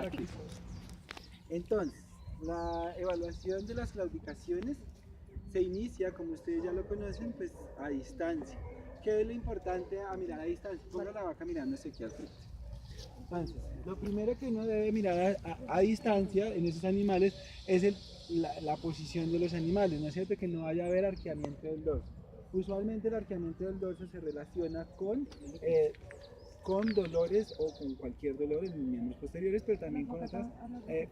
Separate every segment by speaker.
Speaker 1: aquí. Entonces, la evaluación de las claudicaciones se inicia, como ustedes ya lo conocen, pues a distancia. ¿Qué es lo importante a mirar a distancia? Ponga la vaca mirándose aquí al frente. Entonces, lo primero que uno debe mirar a distancia en esos animales es la posición de los animales, ¿no es cierto? Que no vaya a haber arqueamiento del dorso. Usualmente el arqueamiento del dorso se relaciona con dolores o con cualquier dolor en los miembros posteriores, pero también con otras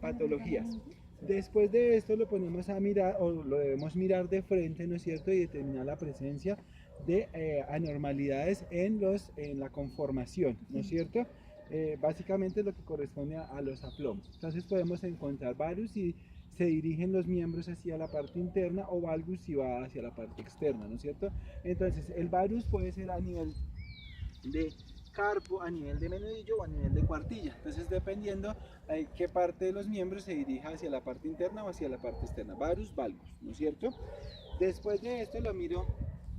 Speaker 1: patologías. Después de esto lo ponemos a mirar, o lo debemos mirar de frente, ¿no es cierto? Y determinar la presencia de anormalidades en la conformación, ¿no es cierto? Básicamente lo que corresponde a los aplomos. Entonces podemos encontrar varus si se dirigen los miembros hacia la parte interna, o valgus si va hacia la parte externa, ¿no es cierto? Entonces el varus puede ser a nivel de carpo, a nivel de menudillo o a nivel de cuartilla. Entonces dependiendo qué parte de los miembros se dirija hacia la parte interna o hacia la parte externa. Varus, valgus, ¿no es cierto? Después de esto lo miro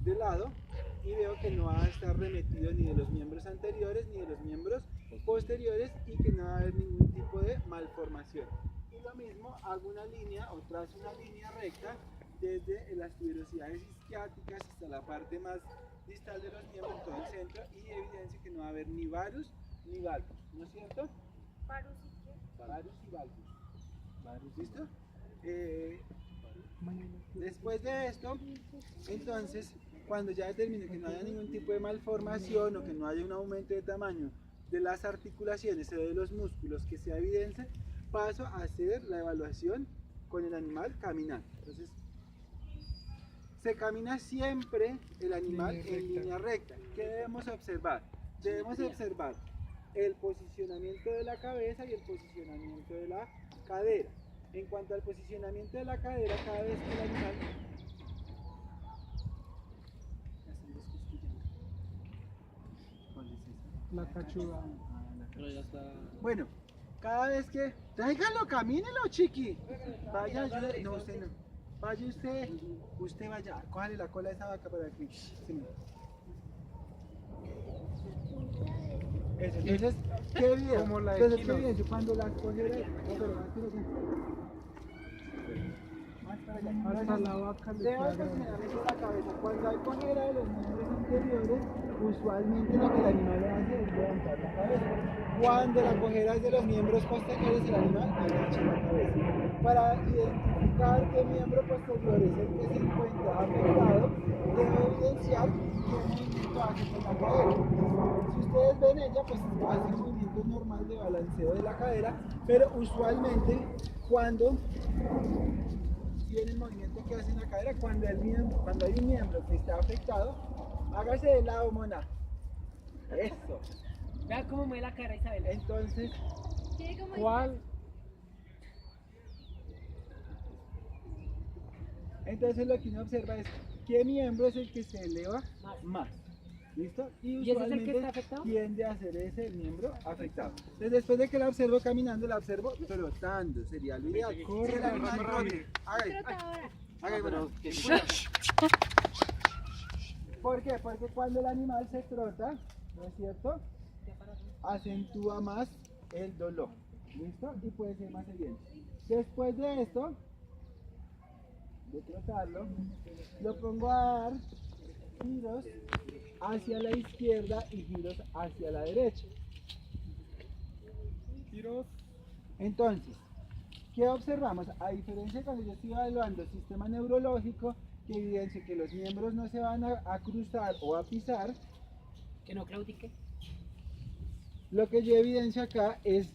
Speaker 1: de lado y veo que no va a estar remetido ni de los miembros anteriores ni de los miembros posteriores, y que no va a haber ningún tipo de malformación. Y lo mismo, hago una línea o trazo una línea recta desde las tuberosidades isquiáticas hasta la parte más distal de los miembros, todo el centro, y evidencia que no va a haber ni varus ni valgus, ¿no es cierto?
Speaker 2: ¿Varus y qué?
Speaker 1: Varus y valgus. ¿Listo? Después de esto, entonces, cuando ya determine que no haya ningún tipo de malformación o que no haya un aumento de tamaño de las articulaciones o de los músculos que sea evidente, paso a hacer la evaluación con el animal caminando. Entonces, se camina siempre el animal en línea recta. ¿Qué debemos observar? Debemos observar el posicionamiento de la cabeza y el posicionamiento de la cadera. En cuanto al posicionamiento de la cadera, cada vez que el animal...
Speaker 3: La cachuga.
Speaker 1: Bueno, cada vez que... Tráigalo, camínelo, chiqui. Vaya, ayude. No, usted no. Vaya usted vaya. Cójale la cola de esa vaca para aquí. Sí. Eso, entonces, ¿qué evidencia?
Speaker 3: Como la de
Speaker 1: Entonces, ¿qué
Speaker 3: Kino.
Speaker 1: evidencia? Cuando las cogeras... No, pero más tiro, más para allá.
Speaker 3: Hasta la vaca le
Speaker 1: Debe
Speaker 3: queda
Speaker 1: posicionamiento de la cabeza. Cuando hay cojera de los miembros anteriores, usualmente lo que el animal hace es levantar la cabeza. Cuando la cojera es de los miembros posteriores, el animal agacha la cabeza. Para identificar qué miembro posterior es el que se encuentra afectado, debe evidenciar qué movimiento hace con la cadera. Si ustedes ven, ella pues hace un movimiento normal de balanceo de la cadera, pero usualmente cuando tiene el movimiento que hace en la cadera, cuando hay un miembro que está afectado, hágase de lado, mona. Eso.
Speaker 4: Vea cómo mueve la cara Isabel.
Speaker 1: Entonces,
Speaker 2: ¿Qué? ¿Cómo
Speaker 3: ¿Cuál?
Speaker 1: entonces lo que uno observa es qué miembro es el que se eleva más. ¿Listo?
Speaker 4: ¿Y ese es el que está afectado?
Speaker 1: tiende a ser ese el miembro afectado. Entonces, después de que la observo caminando, la observo trotando. Sería lo ideal.
Speaker 3: Corre,
Speaker 1: Si el animal
Speaker 3: corre.
Speaker 1: trote, hágale,
Speaker 2: trotadora?
Speaker 1: hágale, bueno. ¿Por qué? Porque cuando el animal se trota, ¿no es cierto?, acentúa más el dolor. ¿Listo? Y puede ser más evidente. Después de esto, de trotarlo, lo pongo a dar giros hacia la izquierda y giros hacia la derecha.
Speaker 3: Giros.
Speaker 1: Entonces, ¿qué observamos? A diferencia de cuando yo estoy evaluando el sistema neurológico, que evidencia que los miembros no se van a cruzar o a pisar,
Speaker 4: Que no claudique.
Speaker 1: lo que yo evidencio acá es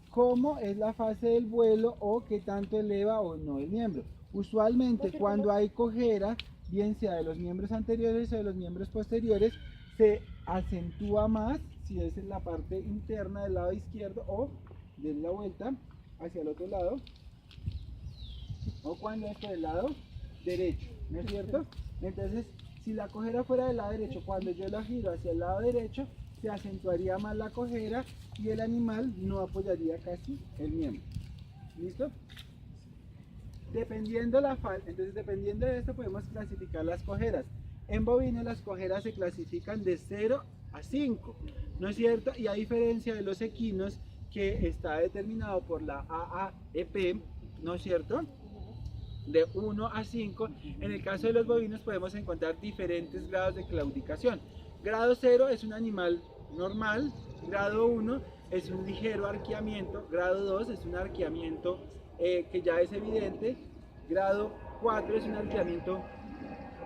Speaker 1: cómo es la fase del vuelo o qué tanto eleva o no el miembro. Usualmente cuando hay cojera, bien sea de los miembros anteriores o de los miembros posteriores, se acentúa más si es en la parte interna del lado izquierdo, o de la vuelta hacia el otro lado, o cuando es por el lado derecho, ¿no es cierto? Entonces, si la cojera fuera del lado derecho, cuando yo la giro hacia el lado derecho, se acentuaría más la cojera y el animal no apoyaría casi el miembro. ¿Listo? Dependiendo entonces dependiendo de esto podemos clasificar las cojeras. En bovino las cojeras se clasifican de 0 a 5, ¿no es cierto? Y a diferencia de los equinos, que está determinado por la AAEP, ¿no es cierto? De 1 a 5. En el caso de los bovinos podemos encontrar diferentes grados de claudicación. Grado 0 es un animal normal, grado 1 es un ligero arqueamiento, grado 2 es un arqueamiento que ya es evidente, grado 4 es un arqueamiento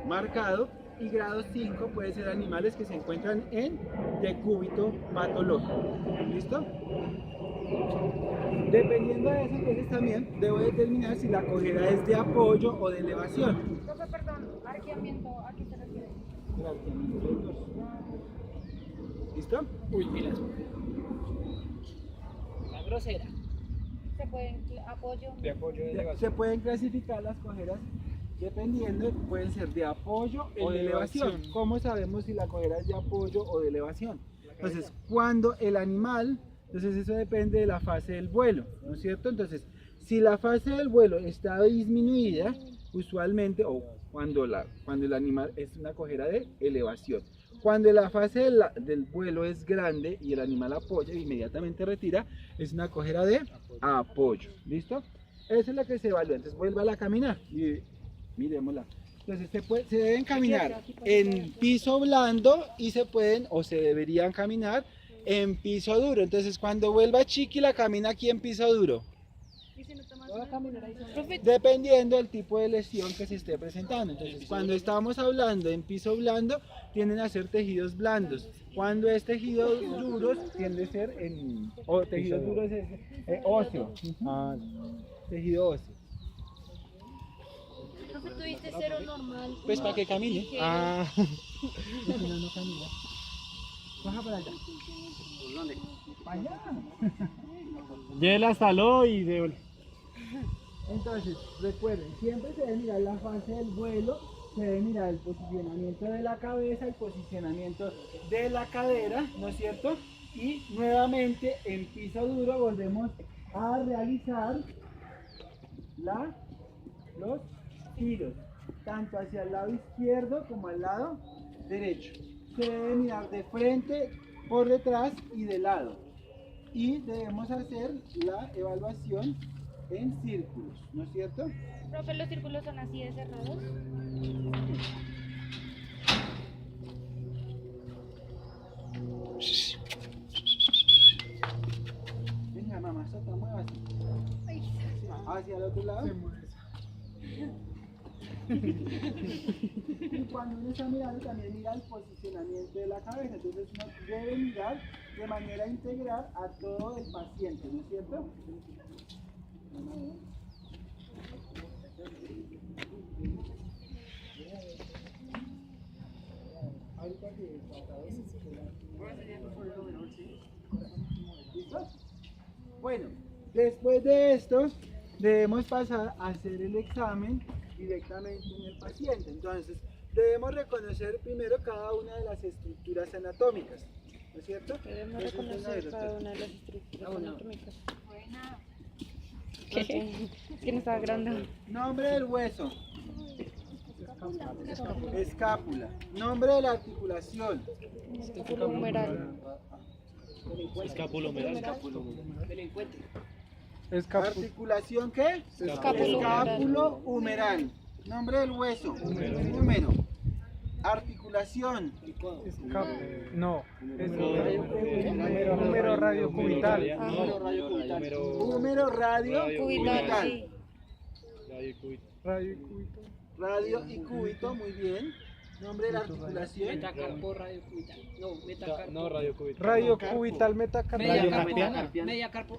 Speaker 1: marcado y grado 5 puede ser animales que se encuentran en decúbito patológico. ¿Listo? Dependiendo de eso, entonces también debo determinar si la cojera es de apoyo o de elevación.
Speaker 2: Profe, perdón, arqueamiento, ¿a qué se refiere?
Speaker 1: El arqueamiento es 2. ¿Listo?
Speaker 4: Uy, pilas. La grosera.
Speaker 2: ¿Se pueden apoyo?
Speaker 3: De apoyo de
Speaker 1: Se
Speaker 3: elevación.
Speaker 1: pueden clasificar las cojeras dependiendo, pueden ser de apoyo o de elevación.
Speaker 3: Elevación.
Speaker 1: ¿Cómo sabemos si la cojera es de apoyo o de elevación? Entonces, cuando el animal, entonces eso depende de la fase del vuelo, ¿no es cierto? Entonces, si la fase del vuelo está disminuida, usualmente, o cuando el animal es una cojera de elevación. Cuando la fase del vuelo es grande y el animal apoya e inmediatamente retira, es una cojera de apoyo. ¿Listo? Eso es lo que se evalúa. Entonces vuélvala a caminar y miremosla. Entonces se deben caminar en piso blando y se pueden o se deberían caminar en piso duro. Entonces cuando vuelva Chiqui la camina aquí en piso duro.
Speaker 2: ¿Y si no tomas
Speaker 4: Voy a
Speaker 2: una?
Speaker 4: caminar ahí sola.
Speaker 2: Profe,
Speaker 1: Dependiendo del tipo de lesión que se esté presentando. Entonces, cuando estamos hablando en piso blando, tienden a ser tejidos blandos. Cuando es tejidos duros, tiende a ser o tejidos duros es óseo. Tejido óseo.
Speaker 2: profe, tuviste cero normal.
Speaker 1: Pues para que camine.
Speaker 2: ligero.
Speaker 1: No camina. Baja para allá. Para allá.
Speaker 3: Llévela hasta lo y de...
Speaker 1: Entonces, recuerden, siempre se debe mirar la fase del vuelo, se debe mirar el posicionamiento de la cabeza, el posicionamiento de la cadera, ¿no es cierto? Y nuevamente en piso duro volvemos a realizar los giros, tanto hacia el lado izquierdo como al lado derecho. Se debe mirar de frente, por detrás y de lado. Y debemos hacer la evaluación en círculos, ¿no es cierto?
Speaker 2: Profe, los círculos son así de cerrados.
Speaker 1: Venga, mamá, sota, muévase.
Speaker 2: Ay,
Speaker 1: Hacia el otro lado. Y cuando uno está mirando, también mira el posicionamiento de la cabeza. Entonces uno debe mirar de manera integral a todo el paciente, ¿no es cierto? ¿Listo? Bueno, después de esto debemos pasar a hacer el examen directamente en el paciente. Entonces, debemos reconocer primero cada una de las estructuras anatómicas, ¿no es cierto?
Speaker 5: Debemos
Speaker 1: Eso es
Speaker 5: reconocer
Speaker 1: una
Speaker 5: cada
Speaker 1: de
Speaker 5: una de las estructuras
Speaker 4: Bueno.
Speaker 5: anatómicas.
Speaker 2: buena.
Speaker 5: Es que no estaba grande.
Speaker 1: Nombre del hueso. Escápula. Nombre de la articulación.
Speaker 5: Escápulo humeral.
Speaker 4: Delincuente.
Speaker 1: Articulación ¿qué?
Speaker 5: Escápulo
Speaker 1: Escápulo humeral. Nombre del hueso. Número. Articulación.
Speaker 3: No, es número radiocubital.
Speaker 1: Número radio cubital. Número radio
Speaker 5: Cubital,
Speaker 1: cubital.
Speaker 5: sí.
Speaker 3: Radio y cúbito.
Speaker 1: Radio y cúbito, muy bien. Nombre de la articulación.
Speaker 4: Metacarpo radiocubital. No, metacarpo.
Speaker 6: No, radio cubital.
Speaker 3: Radio cubital metacarpiano.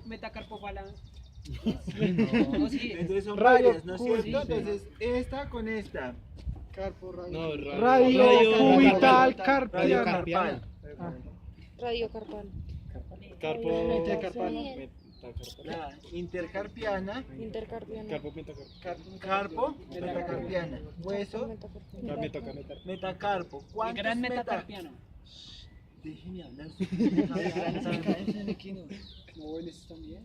Speaker 4: Metacarpo falange. No, sí.
Speaker 1: Entonces son
Speaker 3: Radio
Speaker 1: varias, ¿no es cierto?
Speaker 3: cúbito.
Speaker 1: Entonces esta con esta.
Speaker 6: No,
Speaker 3: Radio cubital
Speaker 6: Radio
Speaker 3: carpiano.
Speaker 6: carpiano.
Speaker 5: Radio carpal.
Speaker 6: Carpo.
Speaker 5: Metacarpiano.
Speaker 1: La intercarpiana.
Speaker 5: Intercarpiano.
Speaker 6: Carpo metacarpo.
Speaker 1: Carpo, metacarpiana. Hueso,
Speaker 5: Metacarpiano.
Speaker 1: metacarpo.
Speaker 4: El
Speaker 1: ¿Cuántos
Speaker 4: gran
Speaker 1: meta-
Speaker 4: metacarpiano.
Speaker 1: Déjeme hablar. Jóvenes también.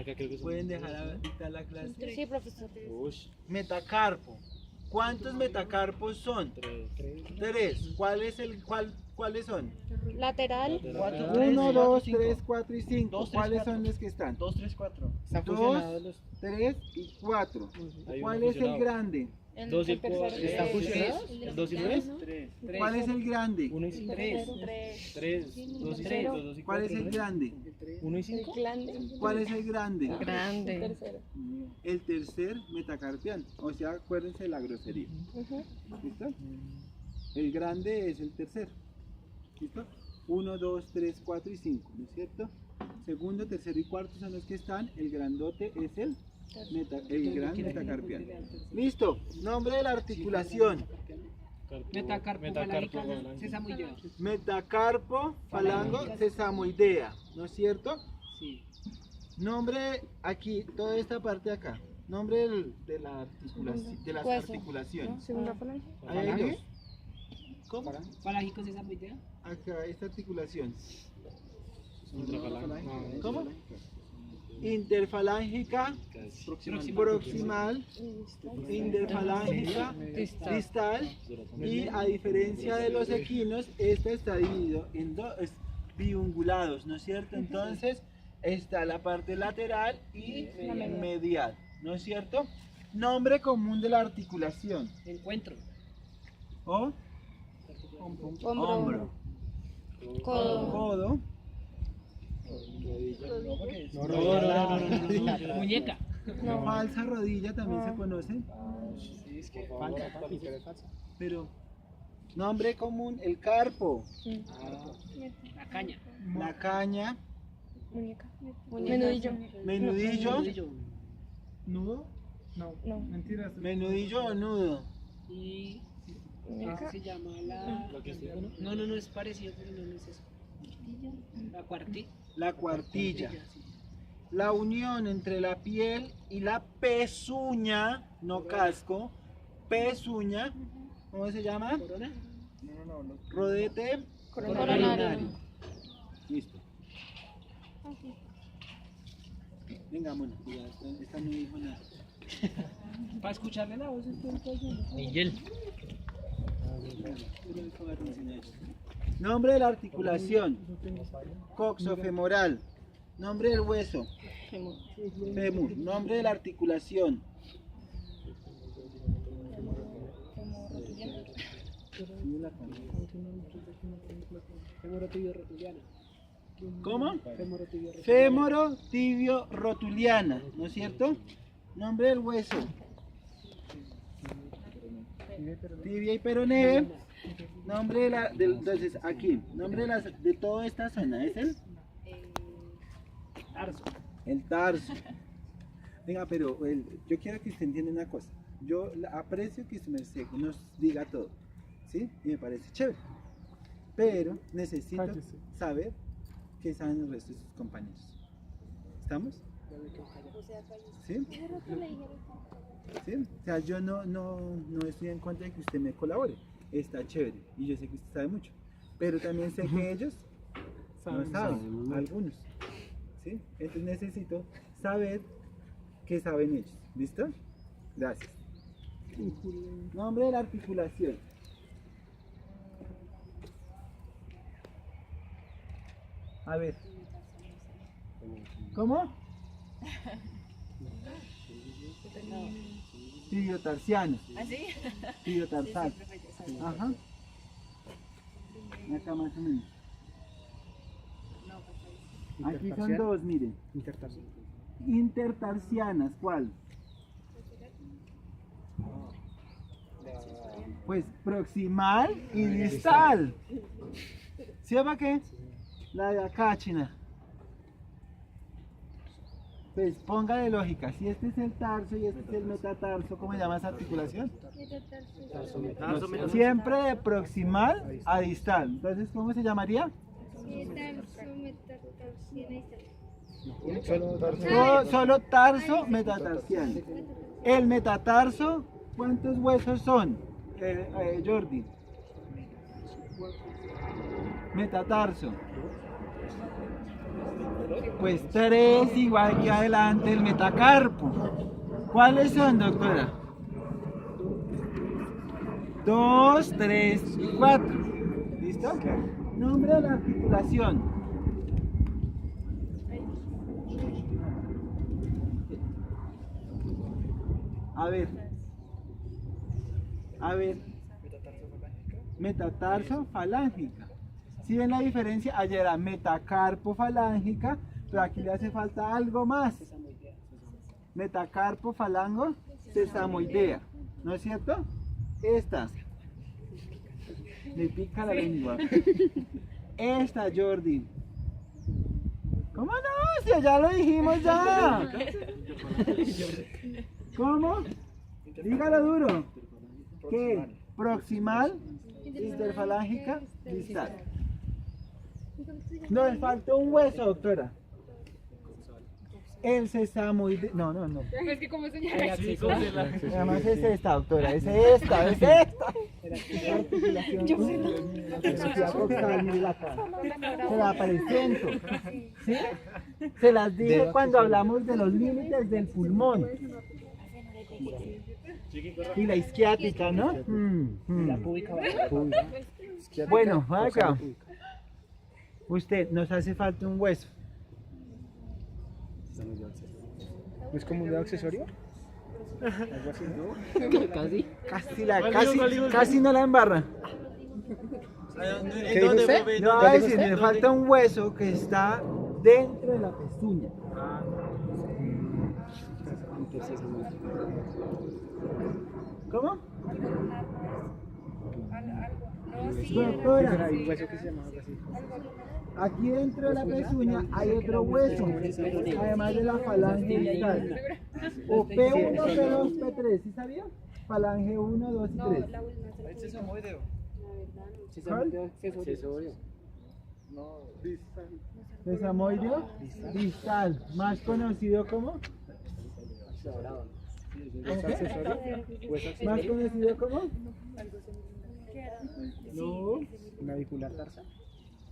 Speaker 6: Acá creo que son
Speaker 1: Pueden dejar ahorita la clase.
Speaker 5: Sí, profesor.
Speaker 6: Ush,
Speaker 1: Metacarpo. ¿Cuántos metacarpos son?
Speaker 6: tres.
Speaker 1: 3. ¿Cuál ¿Cuáles son?
Speaker 5: Lateral.
Speaker 1: 1, 2, 3, 4 y 5. ¿Cuáles son los que están?
Speaker 6: 2, 3, 4. Están
Speaker 1: 2,
Speaker 6: fusionados los
Speaker 1: 3 y 4.
Speaker 6: Hay
Speaker 1: ¿Cuál
Speaker 6: uno
Speaker 1: es el
Speaker 6: fusionado.
Speaker 1: grande?
Speaker 5: El
Speaker 6: 2 y el
Speaker 5: tercero.
Speaker 6: 4. ¿Están fusionados? ¿El 2 y 3?
Speaker 1: ¿Cuál es el grande?
Speaker 6: 1 y 5. 3, 2 y 5, 2 y 4.
Speaker 1: ¿Cuál es el grande?
Speaker 6: 1 y
Speaker 5: El
Speaker 6: 5.
Speaker 5: grande.
Speaker 1: ¿Cuál es el grande?
Speaker 5: Grande. Tercero.
Speaker 1: El tercer metacarpiano. O sea, acuérdense de la grosería. ¿Listo? El grande es el tercero. ¿Listo? 1, 2, 3, 4 y 5, ¿no es cierto? Segundo, tercero y cuarto son los que están. El grandote es el gran metacarpiano. Listo. Nombre de la articulación.
Speaker 4: Metacarpo,
Speaker 6: Metacarpo,
Speaker 4: falange, sésamo y yo.
Speaker 1: Metacarpo, falango, sesamoidea, ¿no es cierto?
Speaker 4: Sí.
Speaker 1: Nombre aquí, toda esta parte de acá. Nombre de la articulación, de las
Speaker 5: Hueso.
Speaker 1: articulaciones.
Speaker 5: Segunda falange.
Speaker 1: Ahí hay dos. ¿Cómo?
Speaker 4: Falangico, sésamo y yo.
Speaker 1: Acá, esta articulación.
Speaker 6: Intrafalange.
Speaker 1: ¿Cómo? Interfalángica, proximal, interfalángica, distal, y a diferencia de los equinos, este está dividido en dos biungulados, ¿no es cierto? Entonces está la parte lateral y medial, ¿no es cierto? Nombre común de la articulación.
Speaker 4: Encuentro.
Speaker 1: O hombro,
Speaker 5: Codo.
Speaker 1: codo,
Speaker 4: Muñeca.
Speaker 1: falsa rodilla también se conoce, pero nombre común, el carpo,
Speaker 4: La caña.
Speaker 1: la caña,
Speaker 5: Muñeca. Menudillo.
Speaker 1: menudillo,
Speaker 3: ¿Nudo? No.
Speaker 5: No.
Speaker 3: Mentiras.
Speaker 1: menudillo o nudo,
Speaker 4: Y
Speaker 5: Muñeca.
Speaker 4: se llama la. No, es parecido, pero no es eso. La cuartilla.
Speaker 1: la cuartilla. La unión entre la piel y la pezuña, no casco, pezuña, ¿cómo se llama?
Speaker 4: Corona.
Speaker 1: Rodete
Speaker 5: Coronario.
Speaker 1: Listo. Venga, bueno, ya esta no dijo nada.
Speaker 4: Para escucharle la voz,
Speaker 6: Miguel.
Speaker 1: Nombre de la articulación, coxofemoral. Nombre del hueso, fémur. Nombre de la articulación,
Speaker 4: femorotibio rotuliana.
Speaker 1: ¿cómo?
Speaker 4: Femorotibio rotuliana.
Speaker 1: Fémoro tibio rotuliana, ¿no es cierto? Nombre del hueso, tibia y peroné. Nombre de la, entonces aquí, nombre de toda esta zona es el
Speaker 4: Tarso.
Speaker 1: tarso. Venga, pero yo quiero que usted entienda una cosa. Yo aprecio que usted nos diga todo, ¿sí? Y me parece chévere. Pero necesito
Speaker 3: Cállese.
Speaker 1: saber qué saben el resto de sus compañeros. ¿Estamos? ¿Sí? ¿Sí? O sea, yo no estoy en contra de que usted me colabore. Está chévere. Y yo sé que usted sabe mucho. Pero también sé que ellos no saben, algunos. ¿Sí? Entonces necesito saber qué saben ellos. ¿Listo? Gracias. Nombre de la articulación. A ver. ¿Cómo? Tibiotarsiano.
Speaker 2: ¿Así?
Speaker 1: Tibiotarsal. Ajá. Acá más o menos. Aquí son dos, miren. Intertarsianas, ¿cuál? Pues proximal y distal. ¿Sí o para qué? La de acá, China. Pues póngale lógica. Si este es el tarso y este es el metatarso, ¿cómo se llama esa articulación? Siempre de proximal a distal. Entonces, ¿cómo se llamaría? Solo tarso metatarsiano. El metatarso, ¿cuántos huesos son? Jordi. Metatarso. Pues 3, igual que adelante el metacarpo. ¿Cuáles son, doctora? 2, 3 y 4. ¿Listo? cierto? Nombre de la articulación. A ver. Metatarso-falángica. ¿Sí ven la diferencia? Allá era metacarpo-falángica, pero aquí le hace falta algo más. Metacarpo-falango-sesamoidea. ¿No es cierto? Esta. Me pica la lengua. Esta, Jordi. ¿Cómo no? Si ya lo dijimos ya. ¿Cómo? Dígalo duro. ¿Qué? Proximal, interfalángica, distal. Nos faltó un hueso, doctora. El sesamoide. No.
Speaker 5: Es que como señala.
Speaker 1: Además es esta, doctora. Es esta. Se la presento. ¿Sí? Se las dije cuando hablamos de los límites del pulmón. Y la isquiática, ¿no?
Speaker 4: La pública.
Speaker 1: Bueno, acá. Usted, nos hace falta un hueso.
Speaker 6: ¿No es como un dedo accesorio? Algo así, ¿no?
Speaker 1: Casi no la embarra.
Speaker 6: ¿Qué dijo usted?
Speaker 1: No, a decir, me falta un hueso que está dentro de la pezuña. ¿Cómo? Doctora,
Speaker 6: Hay un hueso que se llama algo así.
Speaker 1: aquí dentro de la pezuña hay otro hueso, además de la falange distal. O P1, P2, P3, ¿sí sabía? Falange 1, 2 y 3.
Speaker 6: ¿El sesamoideo?
Speaker 1: ¿Cuál?
Speaker 6: Accesorio.
Speaker 1: Sesamoideo distal, más conocido como.
Speaker 6: ¿Es accesorio? ¿Hueso
Speaker 1: Más
Speaker 6: accesorio?
Speaker 1: conocido como. No.
Speaker 6: ¿Navicular tarsal?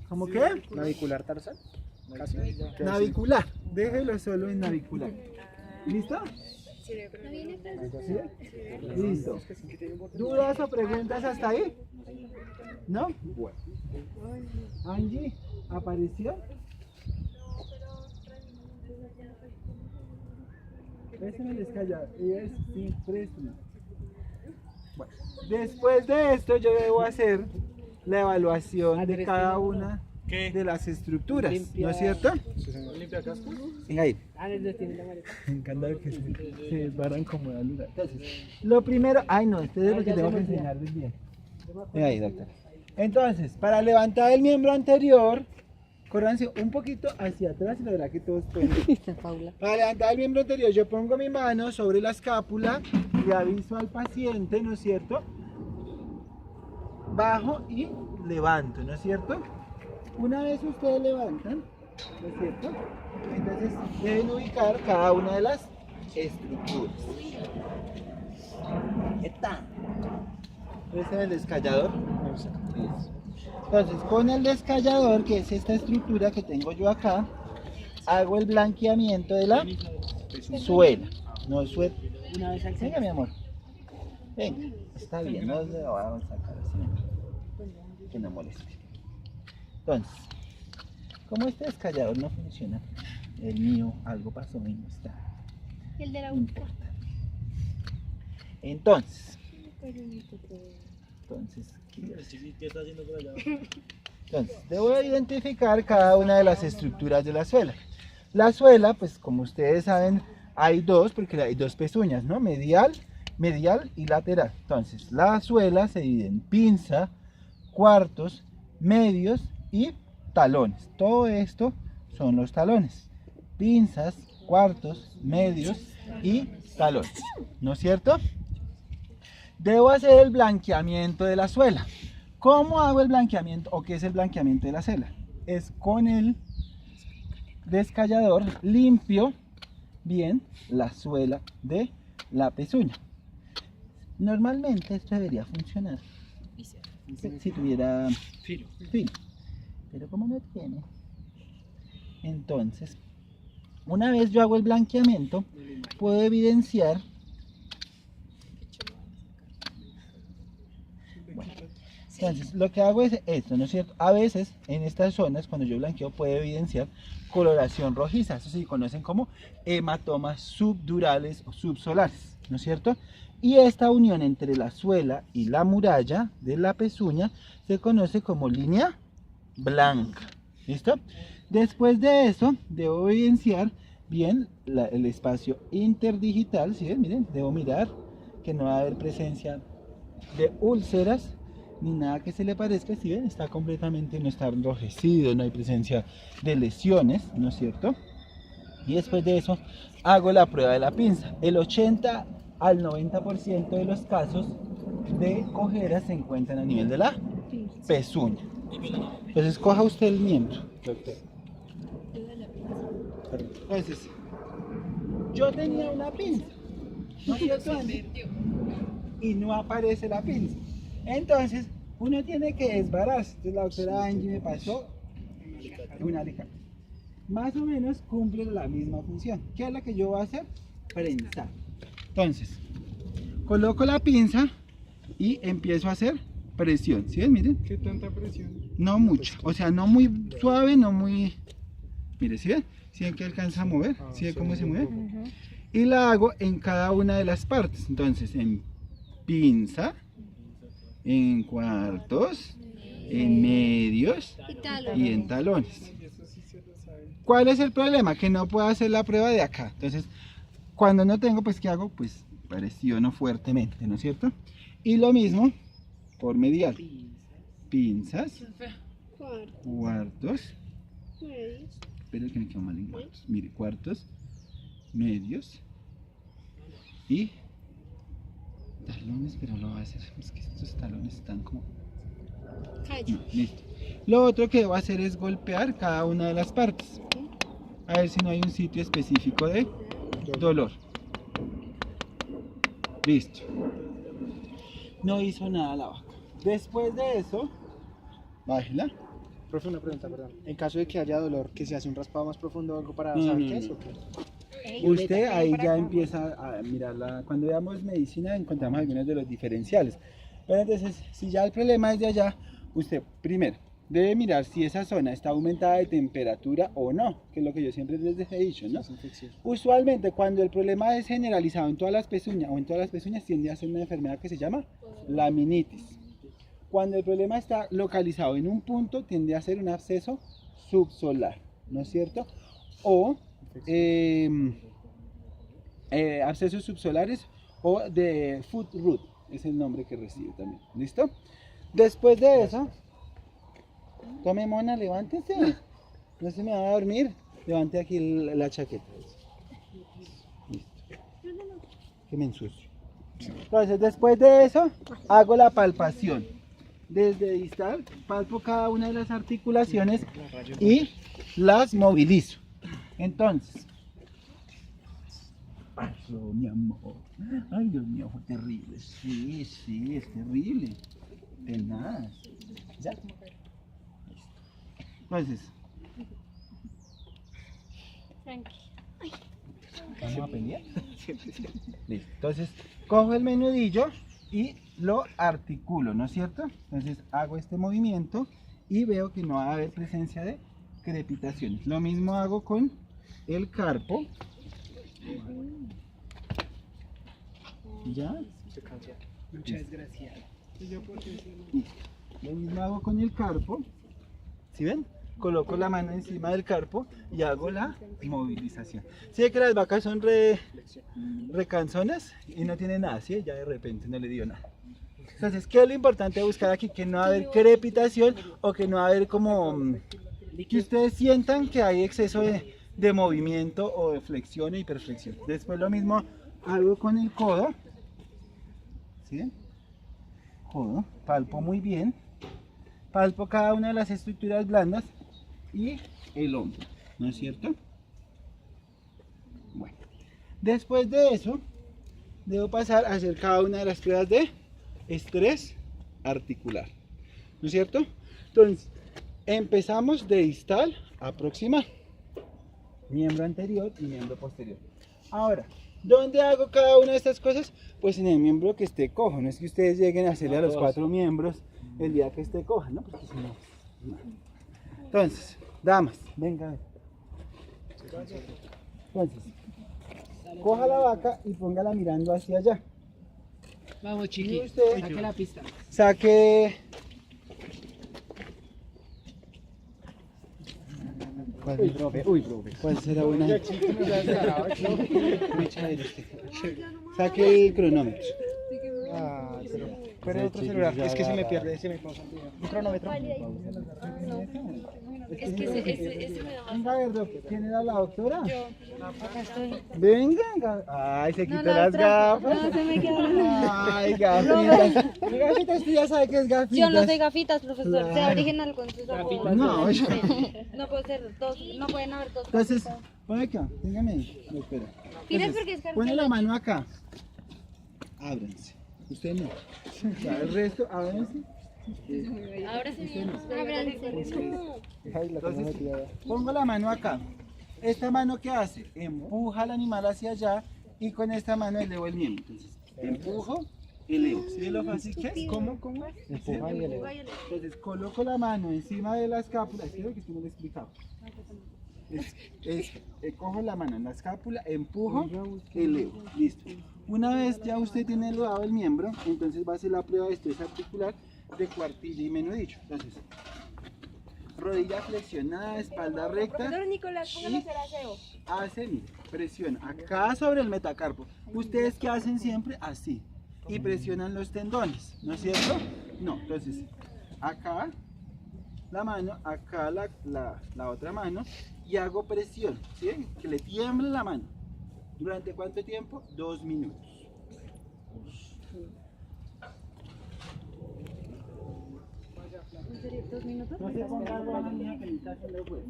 Speaker 1: ¿Cómo qué?
Speaker 6: ¿Navicular tarsal? Casi.
Speaker 1: Navicular. Déjelo solo en navicular. ¿Listo? ¿Sí? Listo. ¿Dudas o preguntas hasta ahí? ¿No? Bueno. Angie, ¿apareció? Préstame el descallado. Sí, préstame. Bueno, después de esto yo debo hacer la evaluación de cada una de las estructuras, ¿no es cierto?
Speaker 6: ¿Limpia casco?
Speaker 1: Venga ahí. Me encanta que se paran como de lugar. Entonces, lo primero, no, este es lo que tengo que enseñarles bien. Venga ahí, doctor. Entonces, para levantar el miembro anterior, córranse un poquito hacia atrás y la verdad que todos pueden. Para levantar el miembro anterior, yo pongo mi mano sobre la escápula y aviso al paciente, ¿no es cierto? Bajo y levanto, ¿no es cierto? Una vez ustedes levantan, ¿no es cierto? Entonces deben ubicar cada una de las estructuras. Está. ¿Ese es el descallador? Entonces, con el descallador, que es esta estructura que tengo yo acá, hago el blanqueamiento de la suela. No suela.
Speaker 4: Una vez al
Speaker 1: Venga, mi amor. Venga, está bien, no le vamos a sacar así, que no moleste. Entonces, como este descallador no funciona, el mío algo pasó y no está.
Speaker 2: El de la
Speaker 1: No importa. Entonces, ¿qué está haciendo por allá? Entonces, debo identificar cada una de las estructuras de la suela. La suela, pues como ustedes saben, hay dos, porque hay dos pezuñas, ¿no? Medial y lateral. Entonces, la suela se divide en pinza, cuartos, medios y talones. Todo esto son los talones. Pinzas, cuartos, medios y talones. ¿No es cierto? Debo hacer el blanqueamiento de la suela. ¿Cómo hago el blanqueamiento o qué es el blanqueamiento de la suela? Es con el descallador limpio bien la suela de la pezuña. Normalmente esto debería funcionar si tuviera filo, pero como no tiene, entonces una vez yo hago el blanqueamiento puedo evidenciar, bueno, Entonces, lo que hago es esto, ¿no es cierto? A veces, en estas zonas, cuando yo blanqueo, puede evidenciar coloración rojiza. Eso se conocen como hematomas subdurales o subsolares, ¿no es cierto? Y esta unión entre la suela y la muralla de la pezuña se conoce como línea blanca. ¿Listo? Después de eso, debo evidenciar bien el espacio interdigital. ¿Sí ven? Miren, debo mirar que no va a haber presencia de úlceras ni nada que se le parezca. ¿Sí ven? Está completamente, no está enrojecido, no hay presencia de lesiones, ¿no es cierto? Y después de eso, hago la prueba de la pinza. El 80 al 90% de los casos de cojeras se encuentran a nivel de la pezuña. Entonces coja usted el miembro, doctor. Entonces, yo tenía una pinza, ¿no es cierto? Y no aparece la pinza. Entonces, uno tiene que desbararse. Entonces la doctora Angie me pasó un alicate. Más o menos cumple la misma función. ¿Qué es la que yo voy a hacer? Prensar. Entonces, coloco la pinza y empiezo a hacer presión. ¿Sí ven? Miren.
Speaker 3: ¿Qué tanta presión?
Speaker 1: No mucho, o sea, no muy suave, no muy... Mire, ¿sí ven? ¿Sí ven que alcanza a mover? ¿Sí ven cómo se mueve? Y la hago en cada una de las partes. Entonces, en pinza, en cuartos, en medios y en talones. ¿Cuál es el problema? Que no puedo hacer la prueba de acá. Entonces, cuando no tengo, pues, ¿qué hago? Pues presiono fuertemente, ¿no es cierto? Y lo mismo por medial. Pinzas, cuartos, espero que me quedo mal en cuartos. Mire, cuartos, medios y talones, pero lo voy a hacer. Es que estos talones están como... No, listo. Lo otro que debo hacer es golpear cada una de las partes. A ver si no hay un sitio específico de dolor. Listo. No hizo nada la vaca. Después de eso, bájela.
Speaker 6: Profe, una pregunta, perdón. En caso de que haya dolor, ¿que se hace un raspado más profundo o algo para
Speaker 1: No,
Speaker 6: saber
Speaker 1: no,
Speaker 6: qué
Speaker 1: no.
Speaker 6: es o qué?
Speaker 1: Usted ahí ya empieza a mirarla. Cuando veamos medicina encontramos algunos de los diferenciales. Pero entonces, si ya el problema es de allá, usted primero debe mirar si esa zona está aumentada de temperatura o no, que es lo que yo siempre les he dicho, ¿no? Usualmente cuando el problema es generalizado en todas las pezuñas o en todas las pezuñas tiende a ser una enfermedad que se llama laminitis. Cuando el problema está localizado en un punto tiende a ser un absceso subsolar, ¿no es cierto? O abscesos subsolares o de foot root, es el nombre que recibe también. ¿Listo? Después de eso, tome mona, levántese. No se me va a dormir. Levante aquí la chaqueta. Listo. Que me ensucio. Entonces, después de eso, hago la palpación. Desde distal, palpo cada una de las articulaciones y las movilizo. Entonces, pasó, mi amor. Ay, Dios mío, fue terrible. Sí, sí, es terrible. Tenaz. Ya. Entonces, ¿vamos a pelear? Listo. Entonces, cojo el menudillo y lo articulo, ¿no es cierto? Entonces, hago este movimiento y veo que no va a haber presencia de crepitaciones. Lo mismo hago con el carpo. ¿Ya?
Speaker 4: Muchas gracias.
Speaker 1: Listo. Lo mismo hago con el carpo. ¿Sí ven? Coloco la mano encima del carpo y hago la movilización. ¿Sí que las vacas son recanzonas y no tienen nada? ¿Sí? Ya de repente no le dio nada. Entonces, ¿qué es lo importante de buscar aquí? Que no va a haber crepitación o que no va a haber como... que ustedes sientan que hay exceso de movimiento o de flexión e hiperflexión. Después lo mismo hago con el codo. ¿Sí? Codo, palpo muy bien. Palpo cada una de las estructuras blandas y el hombro, ¿no es cierto? Bueno, después de eso, debo pasar a hacer cada una de las pruebas de estrés articular, ¿no es cierto? Entonces, empezamos de distal a proximal, miembro anterior y miembro posterior. Ahora, ¿dónde hago cada una de estas cosas? Pues en el miembro que esté cojo. No es que ustedes lleguen a hacerle a los 4 miembros el día que esté coja, ¿no? Porque si no, no. Entonces, damas, venga a ver. Entonces, coja la vaca y póngala mirando hacia allá.
Speaker 4: Vamos, chiqui.
Speaker 1: Y usted-
Speaker 4: Saque la pista.
Speaker 1: Saque. ¿Cuál, profe? Uy, profe. ¿Cuál será buena? Muy chévere usted. Saque el cronómetro.
Speaker 6: Ah, pero otro celular, es que se me pierde, se me pausa. Un cronómetro.
Speaker 2: Es que ese me da más.
Speaker 1: Venga a ver, doctor. ¿Quién era la doctora?
Speaker 2: Yo. Acá estoy.
Speaker 1: Venga. Ay, se quitó
Speaker 2: la
Speaker 1: las
Speaker 2: otra.
Speaker 1: gafas.
Speaker 2: No, se me quedaron.
Speaker 1: Ay, gafitas. Gafitas, tú ya sabes que es gafitas.
Speaker 2: Yo no soy gafitas, profesor. Sea
Speaker 1: Claro.
Speaker 2: original con sus ojos.
Speaker 1: No, yo.
Speaker 2: No puede ser dos, no pueden haber dos.
Speaker 1: Entonces,
Speaker 2: gafitas.
Speaker 1: pon acá, dígame ahí. No, espera.
Speaker 2: Mira,
Speaker 1: Entonces,
Speaker 2: porque es
Speaker 1: pone
Speaker 2: cartel.
Speaker 1: la mano acá. Ábranse. Usted no. Ya, el resto, ábranse.
Speaker 2: Ahora sí. Ábranse.
Speaker 6: Ay, la tengo
Speaker 1: Entonces,
Speaker 6: metida.
Speaker 1: pongo la mano acá. ¿Esta mano qué hace? Empuja al animal hacia allá y con esta mano elevo el miembro. Entonces, empujo, elevo. ¿Sí ve lo fácil que es?
Speaker 6: ¿Cómo? Empuja y eleva.
Speaker 1: Entonces, coloco la mano encima de la escápula. Creo que esto no lo he explicado. Cojo la mano en la escápula, empujo, elevo. Listo. Una vez ya usted tiene elevado el miembro, entonces va a hacer la prueba de estrés articular de cuartilla y menudillo. Entonces, rodilla flexionada, espalda recta.
Speaker 2: Profesor Nicolás, póngale a hacer aseo.
Speaker 1: Hace, mire, presiona acá sobre el metacarpo. Ustedes que hacen siempre así y presionan los tendones, ¿no es cierto? No, entonces acá la mano, acá la otra mano y hago presión, ¿sí? Que le tiemble la mano. ¿Durante cuánto tiempo? 2 minutos.
Speaker 2: ¿En serio? ¿2 minutos?
Speaker 1: No se ponga algo a la niña que ni está haciendo juego.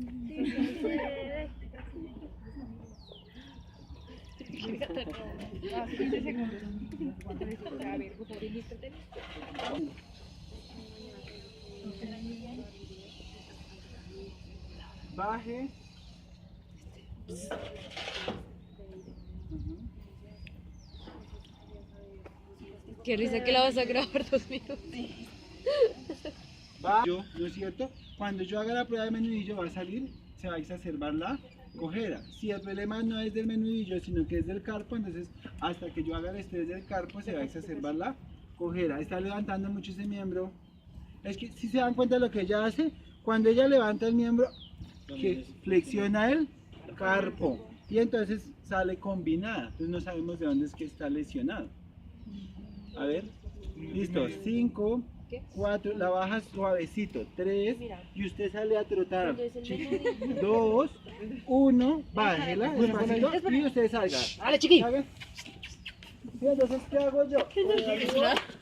Speaker 5: Ah, 15 segundos. A ver, por favor, ilústrate.
Speaker 1: Baje.
Speaker 2: Qué risa que la vas a grabar 2 minutos.
Speaker 1: Va, ¿no es cierto? Cuando yo haga la prueba de menudillo va a salir, se va a exacerbar la cojera. Si el problema no es del menudillo, sino que es del carpo, entonces hasta que yo haga el estrés del carpo se va a exacerbar la cojera. Está levantando mucho ese miembro. Es que si se dan cuenta de lo que ella hace, cuando ella levanta el miembro, que flexiona el carpo y entonces sale combinada. Entonces no sabemos de dónde es que está lesionado. A ver, listo, 5, 4, la baja suavecito, 3, y usted sale a trotar, 2, 1, bájela, despacito, y usted salga.
Speaker 4: ¡Dale, chiqui!
Speaker 1: ¿Sabe? Sí, entonces, ¿qué hago yo?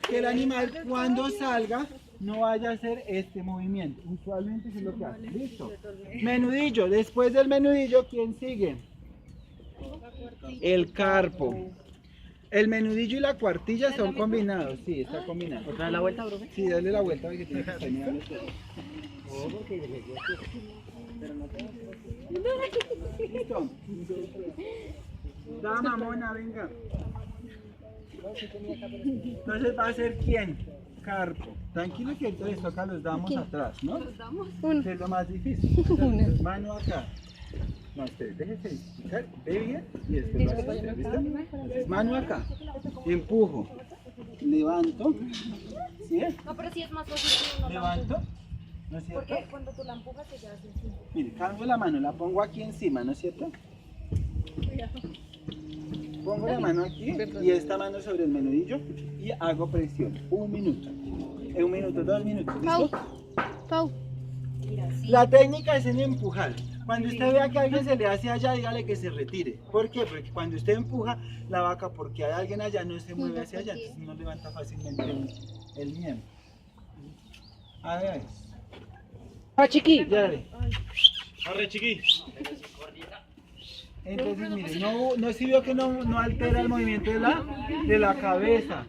Speaker 1: Que el animal cuando salga no vaya a hacer este movimiento. Usualmente eso es lo que hace. Listo. Menudillo. Después del menudillo, ¿quién sigue? El carpo. El menudillo y la cuartilla son combinados. Sí, está combinado.
Speaker 4: ¿Otra vez la vuelta, profe?
Speaker 1: Sí, dale la vuelta porque tiene que estar mirando todo. Listo. Dama mona, venga. Entonces va a ser quién? Carpo. Tranquilo que entonces toca los damos atrás, ¿no? Que es lo más difícil. Entonces, mano acá. No, espere, déjese explicar. Ve bien y después va a hacer, ¿listo? Entonces, mano acá. Empujo. Levanto. ¿Sí?
Speaker 2: No, pero sí es más fácil que uno la
Speaker 1: Levanto.
Speaker 2: empuje.
Speaker 1: ¿No es cierto?
Speaker 2: Porque cuando tú la empujas, ella hace así.
Speaker 1: Mire, cambio la mano, la pongo aquí encima, ¿no es cierto? Pongo la mano aquí y esta mano sobre el menudillo y hago presión. 1 minuto. 1 minuto, 2 minutos. ¿Listo?
Speaker 2: Pau. Mira, sí.
Speaker 1: La técnica es en empujar. Cuando usted vea que alguien se le hace allá, dígale que se retire. ¿Por qué? Porque cuando usted empuja la vaca, porque hay alguien allá, no se mueve hacia allá, entonces no levanta fácilmente el miembro. A ver.
Speaker 4: ¡Ah, chiqui!
Speaker 1: Dale.
Speaker 6: Arre, chiqui.
Speaker 1: Entonces, mire, no si vio que no altera el movimiento de la cabeza.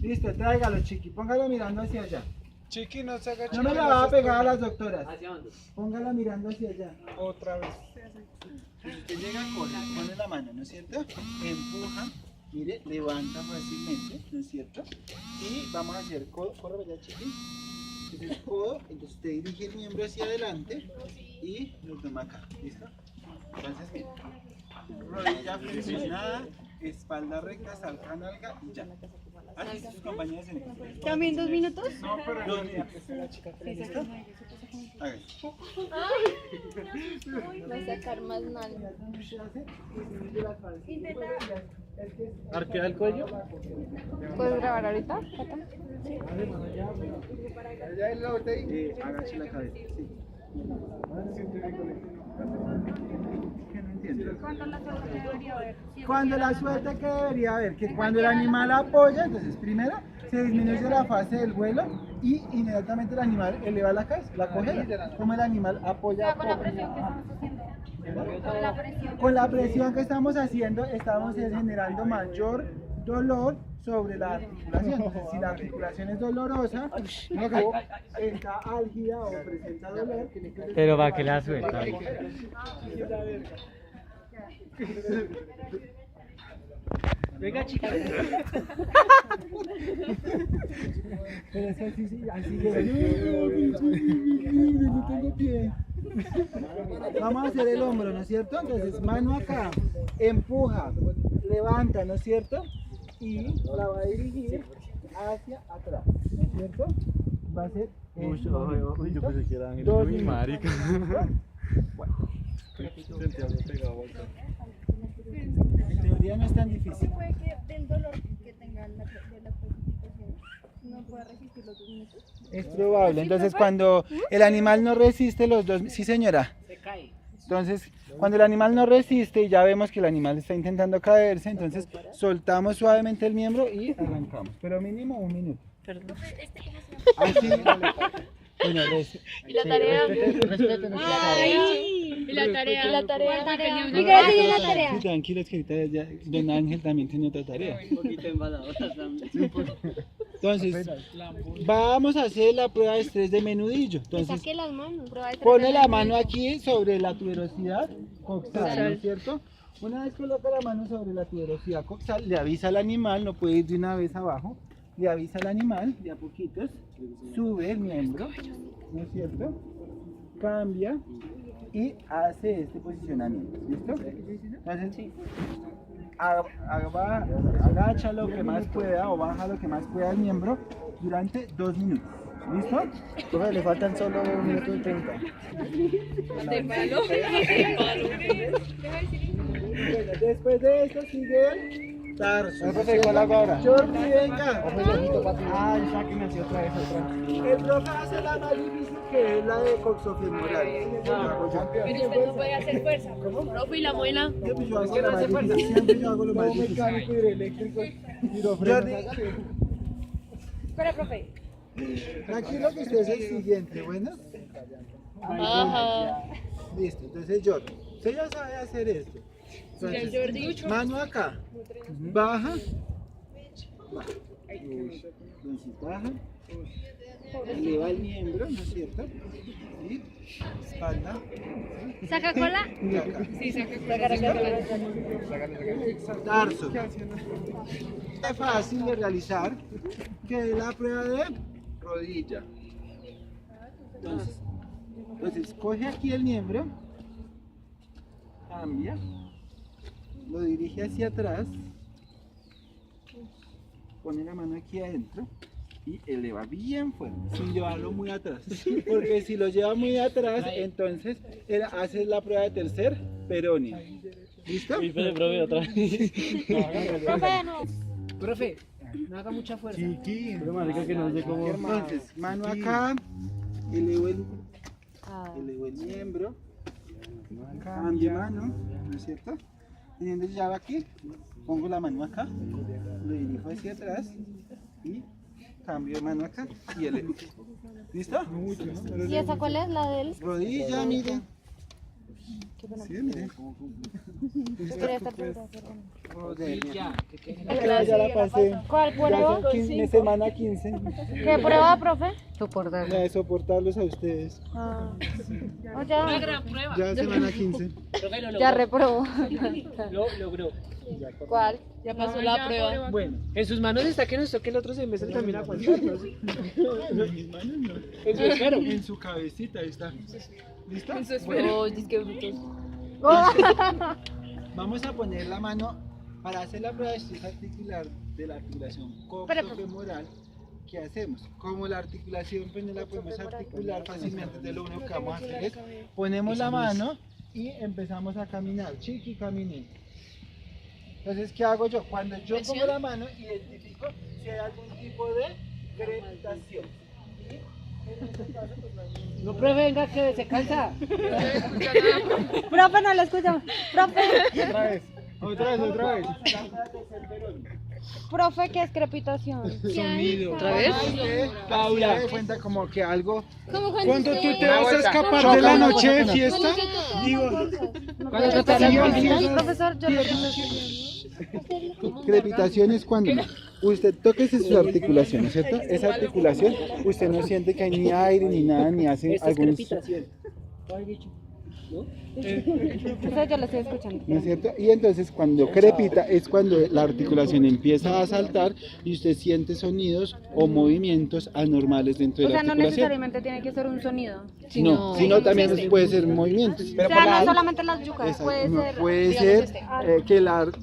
Speaker 1: Listo, tráigalo, chiqui. Póngalo mirando hacia allá.
Speaker 6: Chiqui, no se haga
Speaker 1: No me la va a pegar a las doctoras. Póngala mirando hacia allá.
Speaker 6: Otra vez.
Speaker 1: Si usted llega, pone la mano, ¿no es cierto? Empuja, mire, levanta fácilmente, ¿no es cierto? Y vamos a hacer, corre allá, chiqui. Entonces codo, entonces usted dirige el miembro hacia adelante y lo toma acá, ¿listo? Entonces bien, rodilla flexionada, espalda recta, salta nalga y ya. Así sus compañeros en equipo.
Speaker 2: ¿También 2 minutos?
Speaker 1: No, pero 2 minutos. ¿Listo? Hágale.
Speaker 2: Va a sacar más nalga.
Speaker 6: ¿Arquea el cuello?
Speaker 2: ¿Puedes grabar ahorita?
Speaker 1: Agache la cabeza, sí. ¿Qué no entiendo? Cuando la suelta que debería haber, que cuando el animal apoya, entonces primero se disminuye la fase del vuelo y inmediatamente el animal eleva la cabeza, la congela, como el animal apoya.
Speaker 5: Con la presión que estamos haciendo.
Speaker 1: Con la presión que estamos haciendo, estamos generando mayor dolor sobre la articulación. Entonces, si la articulación es dolorosa, luego está álgida o presenta dolor.
Speaker 7: Pero va que la suelta.
Speaker 4: Venga, chicas.
Speaker 1: Pero es así, así no tengo pie. Vamos a hacer el hombro, ¿no es cierto? Entonces, mano acá, empuja, levanta, ¿no es cierto? Y la va a dirigir hacia atrás, ¿no es cierto? Va a ser
Speaker 6: Yo pensé que era Ángel.
Speaker 1: dos
Speaker 6: Uy, marica.
Speaker 1: En teoría no es tan difícil.
Speaker 5: Puede que del dolor que tenga de la posición no pueda resistir los 2 minutos.
Speaker 1: Es probable. Entonces, cuando el animal no resiste los 2, sí señora.
Speaker 4: Se cae.
Speaker 1: Entonces, cuando el animal no resiste y ya vemos que el animal está intentando caerse, entonces soltamos suavemente el miembro y arrancamos. Pero mínimo 1 minuto.
Speaker 2: Perdón.
Speaker 1: Así. Bueno,
Speaker 2: ¿Y la tarea?
Speaker 6: Respeten.
Speaker 2: Ay, ¿y la tarea? ¿Y la tarea?
Speaker 5: ¿Y qué sigue la tarea?
Speaker 1: Sí, tranquilos que ahorita ya don Ángel también tiene otra tarea.
Speaker 4: Un poquito embaladoras también.
Speaker 1: Entonces, vamos a hacer la prueba de estrés de menudillo. Entonces,
Speaker 2: Saque las manos.
Speaker 1: pone la mano aquí sobre la tuberosidad coxal, ¿no es cierto? Una vez coloca la mano sobre la tuberosidad coxal, le avisa al animal, no puede ir de una vez abajo, le avisa al animal, de a poquitos, sube el miembro, ¿no es cierto? Cambia y hace este posicionamiento, ¿listo? Entonces, agacha lo que más pueda o baja lo que más pueda el miembro durante 2 minutos. ¿Listo?
Speaker 6: Profe, le faltan solo 1 minuto y 30.
Speaker 2: De palo.
Speaker 1: Bueno, después de esto sigue el tarso.
Speaker 6: Profe, ¿cuál hago ahora?
Speaker 1: Jordi, venga.
Speaker 6: Ay, sáquenme así otra vez,
Speaker 1: El profe hace la más difícil, que es la de coxofemoral.
Speaker 2: Pero usted no puede hacer fuerza. Profe, ¿y la muela?
Speaker 1: Yo hago la más difícil. Siempre yo hago lo más difícil.
Speaker 6: mecánico hidroeléctrico.
Speaker 1: Jordi,
Speaker 5: Espera, profe.
Speaker 1: tranquilo que usted es el siguiente, ¿bueno?
Speaker 2: Ajá.
Speaker 1: Listo, entonces Jordi, usted ya sabe hacer esto. Entonces, mano acá, baja, entonces baja, eleva el miembro, ¿no es cierto? Y espalda,
Speaker 5: ¿Saca cola?
Speaker 1: y acá.
Speaker 2: Sí, saca
Speaker 1: Tarso. Es fácil de realizar, que es la prueba de rodilla. Entonces coge aquí el miembro, cambia, lo dirige hacia atrás, pone la mano aquí adentro y eleva bien fuerte, sin llevarlo muy atrás. Porque si lo lleva muy atrás, entonces hace la prueba de tercer peroneo. ¿Listo?
Speaker 7: Profe, otra vez.
Speaker 5: Profe, no.
Speaker 4: Profe, no haga mucha fuerza.
Speaker 6: Pero marica que no sé cómo.
Speaker 1: Entonces, mano acá, elevo el miembro, cambio mano, ¿no es cierto? Teniendo llave aquí, pongo la mano acá, lo dirijo hacia atrás y cambio de mano acá y elevo. ¿Listo?
Speaker 5: ¿Y esa cuál es? ¿La del?
Speaker 1: Rodilla, miren.
Speaker 5: Qué pena.
Speaker 1: Sí, miren.
Speaker 5: Quería estar preguntando.
Speaker 4: Ya, que quede.
Speaker 1: Ya la pasé.
Speaker 5: ¿Cuál prueba?
Speaker 1: Ya son semana 15.
Speaker 5: ¿Qué prueba, profe?
Speaker 2: Soportar.
Speaker 1: La de soportarlos a ustedes.
Speaker 5: Ah.
Speaker 2: Una
Speaker 5: Ya.
Speaker 2: gran prueba.
Speaker 1: Ya semana 15.
Speaker 4: Profe, lo logró.
Speaker 5: Ya reprobó.
Speaker 4: Lo logró.
Speaker 2: ¿Cuál? Ya pasó la
Speaker 5: ya,
Speaker 2: prueba.
Speaker 5: pobre vaca.
Speaker 4: Bueno, en sus manos está que nos toque el otro semestre también aguantarnos.
Speaker 1: En mis manos no.
Speaker 4: En su esfero.
Speaker 1: En su cabecita, ahí está. ¿Listo?
Speaker 2: Oh, disque brutos.
Speaker 1: Vamos a poner la mano para hacer la prueba de estrés articular de la articulación coxofemoral. ¿Qué hacemos? Como la articulación pues no la podemos articular fácilmente, entonces lo único que vamos a hacer es ponemos la mano y empezamos a caminar. Chiqui, camine. Entonces, ¿qué hago yo? Cuando yo pongo la mano, identifico si hay algún tipo de crepitación. ¿Sí? En este caso, pues, no hay ningún
Speaker 4: No, profe, venga que se cansa.
Speaker 2: Profe, no lo escuchamos. Profe,
Speaker 1: Otra vez.
Speaker 2: profe, ¿qué es crepitación?
Speaker 1: Sonido.
Speaker 2: ¿Otra vez?
Speaker 1: Paula, de cuenta como que algo.
Speaker 5: Como
Speaker 1: Cuando tú te
Speaker 5: usted-
Speaker 1: vas a escapar de la noche de fiesta, digo,
Speaker 4: Cuando te hablan con niños.
Speaker 2: Profesor, yo lo
Speaker 1: crepitación es cuando usted toque su articulación, ¿cierto? Esa articulación, usted no siente que hay ni aire ni nada, ni hace
Speaker 4: Esta es
Speaker 1: algún.
Speaker 4: crepitación. Ay, bicho.
Speaker 2: Profesor, yo lo estoy escuchando.
Speaker 1: ¿No es cierto? Y entonces cuando crepita es cuando la articulación empieza a saltar y usted siente sonidos o movimientos anormales dentro de
Speaker 2: O
Speaker 1: la
Speaker 2: sea, no
Speaker 1: articulación.
Speaker 2: necesariamente tiene que ser un sonido.
Speaker 1: No, sino también puede ser movimientos.
Speaker 2: O sea, no solamente las yucas,
Speaker 1: Exacto,
Speaker 2: puede
Speaker 1: no,
Speaker 2: ser.
Speaker 1: puede
Speaker 2: digamos,
Speaker 1: ser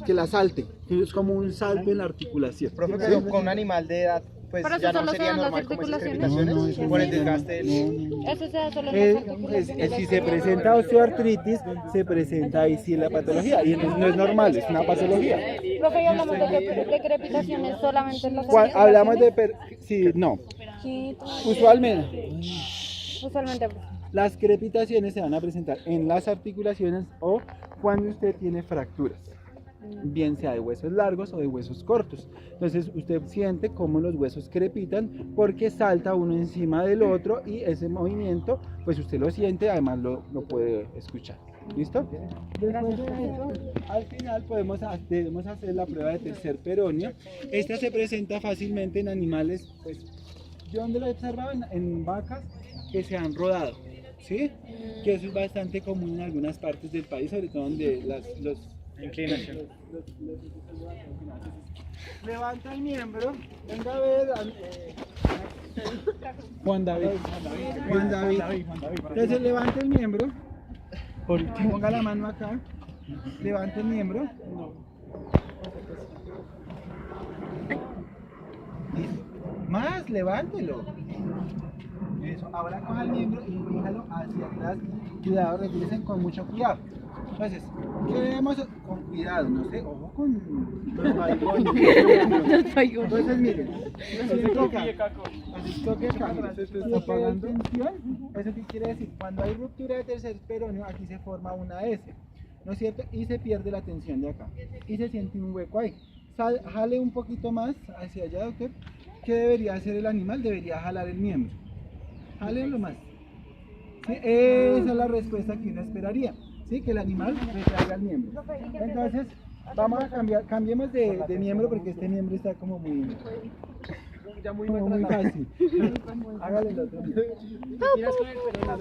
Speaker 1: que la salte, que es como un salto en la articulación.
Speaker 6: Profe,
Speaker 1: ¿Sí?
Speaker 6: pero con un animal de edad, pues
Speaker 2: Pero eso
Speaker 6: ya no
Speaker 2: solo se
Speaker 6: sería
Speaker 2: dan las
Speaker 6: normal como esas
Speaker 2: articulaciones.
Speaker 6: crepitaciones por el desgaste del...
Speaker 2: Eso se da solo en las articulaciones.
Speaker 1: Si se presenta osteoartritis, se presenta ahí sí la patología. Y entonces no es normal, es una patología.
Speaker 2: Profe, ¿y hablamos de crepitaciones solamente en las
Speaker 1: Hablamos de...
Speaker 2: articulaciones?
Speaker 1: Sí, no.
Speaker 2: Sí,
Speaker 1: Usualmente,
Speaker 2: usualmente.
Speaker 1: las crepitaciones se van a presentar en las articulaciones o cuando usted tiene fracturas, bien sea de huesos largos o de huesos cortos. Entonces usted siente cómo los huesos crepitan porque salta uno encima del otro y ese movimiento, pues usted lo siente, además lo puede escuchar. ¿Listo? Después de eso, al final debemos hacer la prueba de tercer peroneo. Esta se presenta fácilmente en animales, pues yo donde lo he observado en vacas que se han rodado, ¿sí? Que eso es bastante común en algunas partes del país, sobre todo donde los
Speaker 6: Inclinación.
Speaker 1: levanta el miembro, venga a ver Juan David. Entonces levanta el miembro, ponga la mano acá, levanta el miembro. Listo. Más, levántelo. Eso, ahora coja el miembro y diríjalo hacia atrás. Cuidado, regresen con mucho cuidado. Entonces, ¿qué vemos? Con cuidado, no sé, ojo con los baigones. Entonces, miren, si toca acá, se te está apagando. ¿Eso qué quiere decir? Cuando hay ruptura de tercer peroneo, aquí se forma una S, ¿no es cierto? Y se pierde la tensión de acá. Y se siente un hueco ahí. Jale un poquito más hacia allá, doctor. ¿Qué debería hacer el animal? Debería jalar el miembro. Jálenlo más. ¿Sí? Esa es la respuesta que uno esperaría. ¿Sí? Que el animal retraiga el miembro. Entonces, vamos a cambiemos de miembro porque este miembro está como muy fácil. Hágale el otro.
Speaker 4: Tiras con el peroneo,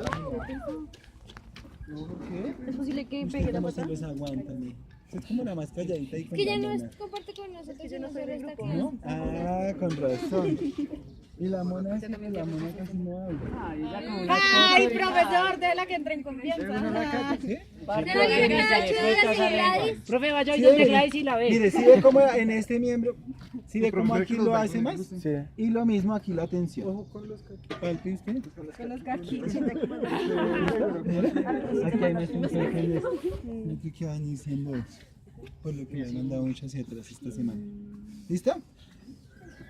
Speaker 4: ¿no?
Speaker 1: ¿Qué?
Speaker 2: ¿Es posible que pegue la
Speaker 1: ¿Cómo
Speaker 2: pata?
Speaker 1: se los aguantan? Es como la más calladita y con
Speaker 5: Que ya
Speaker 1: la
Speaker 5: no
Speaker 1: mona.
Speaker 5: es comparte con nosotros, no solo está aquí.
Speaker 1: ¿No? Ah, con razón. Y la mona, sí, la mona casi no habla.
Speaker 2: Ay, profesor, de la que entra en confianza.
Speaker 1: ¿Sí?
Speaker 4: Profe, vaya
Speaker 1: Sí,
Speaker 4: hoy donde
Speaker 1: mire,
Speaker 4: Gladys y la ve.
Speaker 1: Mire, si ve cómo en este miembro, si ve cómo aquí lo hace más,
Speaker 6: Sí.
Speaker 1: y lo mismo aquí la tensión. Ojo con los caquitos. ¿Palpe usted?
Speaker 2: Con los caquitos.
Speaker 1: Aquí hay más tensión que esto. Yo creo que van diciendo eso, por lo que me han mandado mucho hacia atrás esta semana. ¿Listo?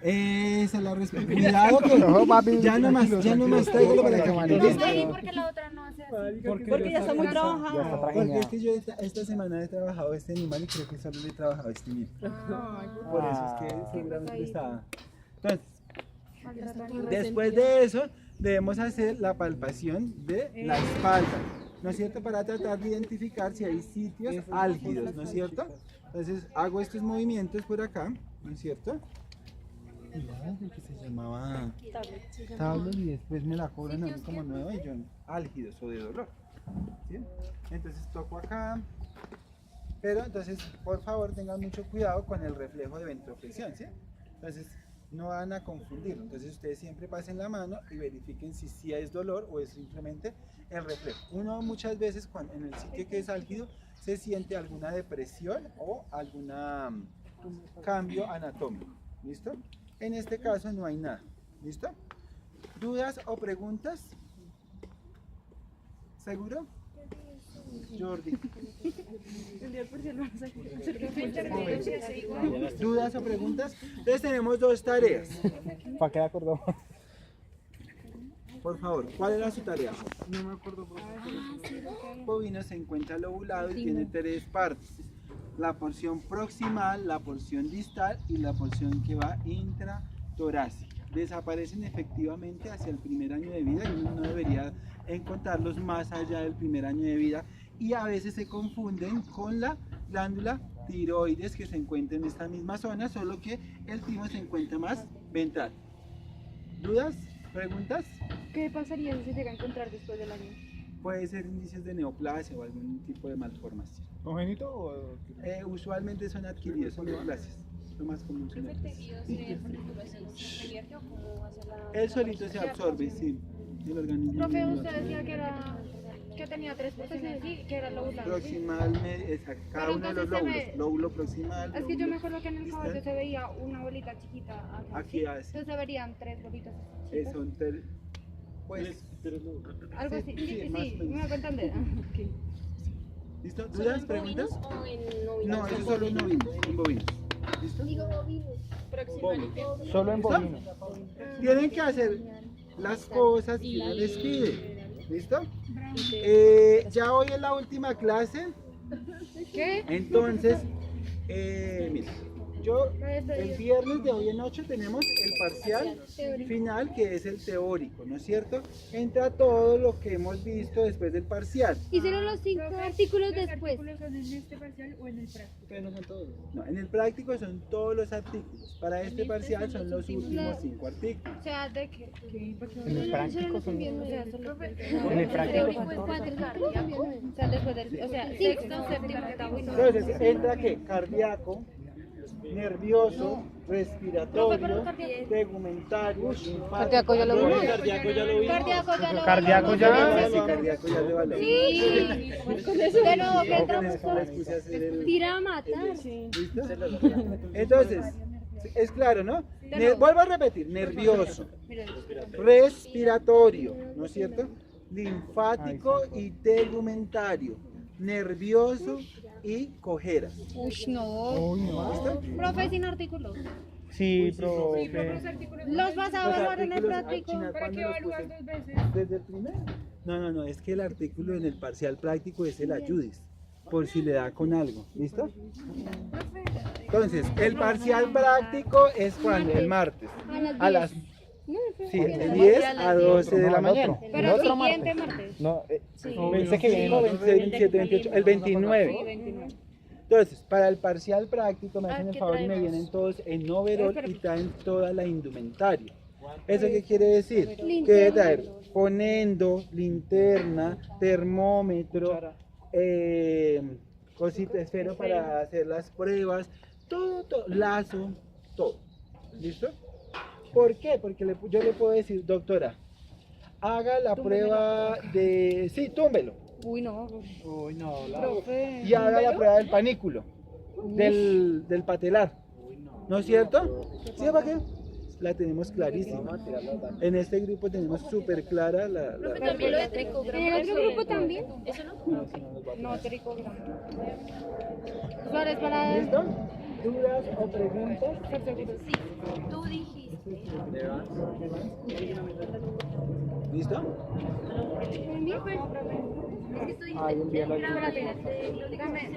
Speaker 1: Esa es la respuesta. Cuidado que ya nomás tráigalo para que van. ¿Listo?
Speaker 5: Sí, porque la otra no hace así.
Speaker 2: Porque ya está muy trabajado.
Speaker 1: Porque es que yo esta semana he trabajado este animal y creo que solo le he trabajado este miembro. Por eso es que seguramente está. Entonces, después de eso, debemos hacer la palpación de la espalda, ¿no es cierto? Para tratar de identificar si hay sitios álgidos, ¿no es cierto? Entonces, hago estos movimientos por acá, ¿no es cierto? Que se llamaba tablet y después me la cobran a mí como nueva y yo álgidos o de dolor. ¿Sí? Entonces toco acá, Pero entonces, por favor, tengan mucho cuidado con el reflejo de ventroflexión, ¿sí? Entonces, no van a confundirlo. Entonces, ustedes siempre pasen la mano y verifiquen si sí es dolor o es simplemente el reflejo. Uno muchas veces en el sitio que es álgido se siente alguna depresión o algún cambio anatómico. ¿Listo? En este caso no hay nada. ¿Listo? ¿Dudas o preguntas? ¿Seguro? Jordi. ¿Dudas o preguntas? Entonces tenemos dos tareas.
Speaker 6: ¿Para qué de acuerdo?
Speaker 1: Por favor, ¿cuál era su tarea?
Speaker 3: No me acuerdo por
Speaker 1: El bovino se encuentra lobulado y tiene tres partes. La porción proximal, la porción distal y la porción que va intratorácica. Desaparecen efectivamente hacia el primer año de vida y uno no debería encontrarlos más allá del primer año de vida, y a veces se confunden con la glándula tiroides que se encuentra en esta misma zona, solo que el timo se encuentra más ventral. ¿Dudas? ¿Preguntas?
Speaker 5: ¿Qué pasaría si se llega a encontrar después del año?
Speaker 1: Puede ser indicios de neoplasia o algún tipo de malformación.
Speaker 6: ¿Congénito o...?
Speaker 1: Usualmente son adquiridos, son neoplasias. Lo más común son neoplasias. Él solito se absorbe, sí. El organismo.
Speaker 5: Profe,
Speaker 1: lo
Speaker 5: usted
Speaker 1: absorbe.
Speaker 5: decía que tenía tres porciones, sí, que era lobulado.
Speaker 1: Proximal, exacto, cada
Speaker 5: Pero
Speaker 1: uno de los
Speaker 5: entonces se
Speaker 1: lóbulos, lóbulo proximal.
Speaker 5: Es que yo
Speaker 1: lóbulo
Speaker 5: me acuerdo que en el
Speaker 1: distal.
Speaker 5: caballo se veía una bolita chiquita acá.
Speaker 1: Aquí
Speaker 5: ¿sí?
Speaker 1: así.
Speaker 5: Entonces se verían tres bolitas chiquitas.
Speaker 1: Son pues,
Speaker 5: Algo así.
Speaker 1: sí,
Speaker 5: Sí,
Speaker 1: más o
Speaker 5: sí,
Speaker 1: menos.
Speaker 5: me hago entender.
Speaker 1: ¿listo? ¿Dudas, preguntas? No, eso es solo en bovinos, en bovinos. ¿Listo? Bovinos.
Speaker 6: Solo en
Speaker 1: ¿Listo?
Speaker 6: bovino.
Speaker 1: Tienen que hacer las cosas que uno les pide. ¿Listo? Ya hoy es la última clase.
Speaker 5: ¿Qué?
Speaker 1: Entonces, mira, el viernes de hoy en 8 tenemos el parcial final, que es el teórico, ¿no es cierto? Entra todo lo que hemos visto después del parcial.
Speaker 2: Hicieron los 5 artículos después.
Speaker 5: ¿Artículos son en este parcial o en el práctico?
Speaker 4: Pero no son todos.
Speaker 1: No, en el práctico son todos los artículos. Para este parcial son los últimos 5 artículos.
Speaker 5: O sea, ¿de qué?
Speaker 6: En el práctico son...
Speaker 5: O sea, solo
Speaker 6: En el práctico son todos.
Speaker 5: O sea, después del, o sea, sexto, séptimo, octavo y noveno.
Speaker 1: Entonces, entra ¿qué? Cardíaco, nervioso, respiratorio, tegumentario,
Speaker 2: Cardíaco ya lo
Speaker 1: linfático.
Speaker 2: vimos.
Speaker 4: Cardíaco ya lo vimos.
Speaker 6: Cardíaco ya...
Speaker 1: Sí, cardíaco ya lo hablamos.
Speaker 2: Sí. De nuevo, que
Speaker 1: No, con
Speaker 2: entramos
Speaker 1: eso les puse a hacer el...
Speaker 2: tira a matar.
Speaker 1: ¿Listo? Entonces, es claro, ¿no? Vuelvo a repetir, nervioso, respiratorio, ¿no es cierto? Linfático y tegumentario, nervioso y cojeras.
Speaker 2: Uy, no.
Speaker 6: Uy, no.
Speaker 5: Profe, sin artículos.
Speaker 6: Sí, profe.
Speaker 5: Los vas a
Speaker 1: Los
Speaker 5: evaluar en el
Speaker 1: artículos,
Speaker 5: práctico.
Speaker 1: China, ¿cuándo los puse? ¿Desde el primero? No, es que el artículo en el parcial práctico es el ayudis, por si le da con algo, ¿listo? Entonces, el parcial práctico es cuando, el martes, a las sí, de 10 a 12 de la mañana.
Speaker 5: Pero el siguiente martes.
Speaker 6: No,
Speaker 5: Sí.
Speaker 6: pensé que viene
Speaker 1: 27, 28, el 29.
Speaker 5: Sí, 29.
Speaker 1: Entonces, para el parcial práctico me hacen el
Speaker 5: ¿qué
Speaker 1: favor y me
Speaker 5: traemos?
Speaker 1: vienen todos en overall y traen toda la indumentaria. ¿Eso qué
Speaker 5: Pues,
Speaker 1: quiere decir? Que debe traer ponendo, linterna, termómetro, cosita, esfero para hacer las pruebas, todo, lazo, todo. ¿Listo? ¿Por qué? Porque yo le puedo decir, doctora, haga la prueba de... Sí, túmbelo.
Speaker 2: Uy, no.
Speaker 6: Uy, no,
Speaker 5: Profe.
Speaker 1: Y haga la prueba del panículo, del patelar. ¿No es cierto? ¿Sí, para qué? La tenemos clarísima. En este grupo tenemos súper clara la...
Speaker 2: También lo de tricograma. ¿En el otro grupo también?
Speaker 4: ¿Eso no?
Speaker 5: No, tricograma. Flores para...
Speaker 1: ¿Listo? ¿Dudas o preguntas?
Speaker 2: Tú dijiste.
Speaker 1: ¿Listo?
Speaker 2: Es que tú dijiste.
Speaker 6: Ay, un día la-
Speaker 2: Espérate. Dame,